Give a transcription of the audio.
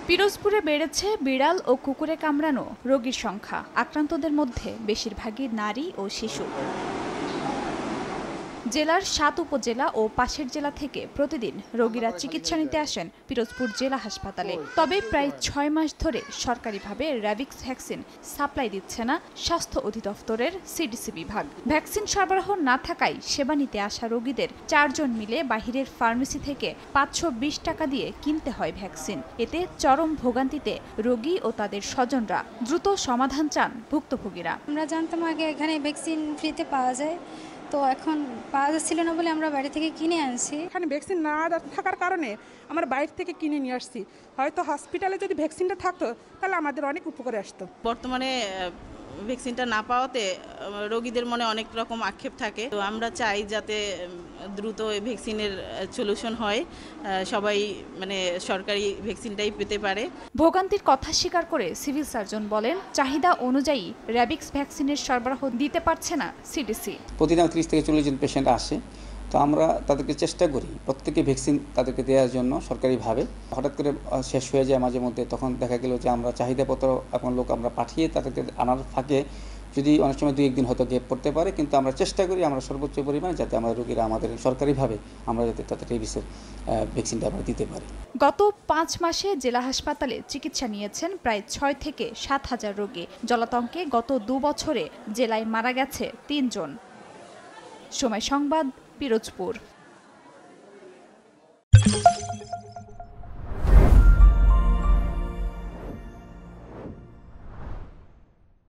পিরোজপুরে বেড়েছে বিড়াল ও কুকুরে কামড়ানো রোগীর সংখ্যা। আক্রান্তদের মধ্যে বেশিরভাগই নারী ও শিশু। জেলার ৭ উপজেলা ও পাশের জেলা থেকে প্রতিদিন রোগীরা চিকিৎসা নিতে আসেন পিরোজপুর জেলা হাসপাতালে। তবে প্রায় ৬ মাস ধরে সরকারিভাবে র্যাবিক্স ভ্যাকসিন সাপ্লাই দিচ্ছে না স্বাস্থ্য অধিদপ্তরের সিডিসি বিভাগ। ভ্যাকসিন সরবরাহ না থাকায় সেবা নিতে আসা রোগীদের ৪ জন মিলে বাহিরের ফার্মেসি থেকে ৫২০ টাকা দিয়ে কিনতে হয় ভ্যাকসিন। এতে চরম ভোগান্তিতে রোগী ও তাদের স্বজনরা। দ্রুত সমাধান চান ভুক্তভোগীরা। আমরা জানতাম আগে এখানে ভ্যাকসিন ফ্রিতে পাওয়া যায়, তো এখন পাওয়া যাচ্ছিল না বলে আমরা বাইরে থেকে কিনে আনছি। এখানে ভ্যাকসিন না থাকার কারণে আমরা বাইরে থেকে কিনে নিয়ে আসছি। হয়তো হসপিটালে যদি ভ্যাকসিনটা থাকতো তাহলে আমাদের অনেক উপকারে আসতো। বর্তমানে ভ্যাকসিনটা না পাওয়াতে রোগীদের মনে অনেক রকম আক্ষেপ থাকে। তো আমরা চাই যাতে দ্রুত ভ্যাকসিনের সলিউশন হয়, সবাই সরকারি ভ্যাকসিনটাই পেতে পারে। ভোগান্তির কথা স্বীকার করে সিভিল সার্জন বলেন, চাহিদা অনুযায়ী র্যাবিক্স ভ্যাকসিনের সরবরাহ দিতে পারছে না সিডিসি। প্রতিদিন ৩০ থেকে ৪০ জন পেশেন্ট আসে, তো আমরা তাদেরকে চেষ্টা করি প্রত্যেকে ভ্যাকসিন তাদেরকে দেওয়ার জন্য সরকারিভাবে। হঠাৎ করে শেষ হয়ে যায় মাঝে মধ্যে, তখন দেখা গেল যে আমরা চাহিদাপত্র এখন লোক আমরা পাঠিয়ে তাদেরকে আনার ফাঁকে যদি অনেক সময় ২-১ দিন হয়তো গ্যাপ পড়তে পারে, কিন্তু আমরা চেষ্টা করি আমরা সর্বোচ্চ পরিমাণে যাতে আমাদের রোগীরা আমাদের সরকারিভাবে আমরা যাতে তাদের রেবিসের ভ্যাকসিনটা আমরা দিতে পারি। গত ৫ মাসে জেলা হাসপাতালে চিকিৎসা নিয়েছেন প্রায় ৬ থেকে ৭ হাজার রোগী। জলাতঙ্কে গত ২ বছরে জেলায় মারা গেছে ৩ জন। সময় সংবাদ, পিরোজপুর।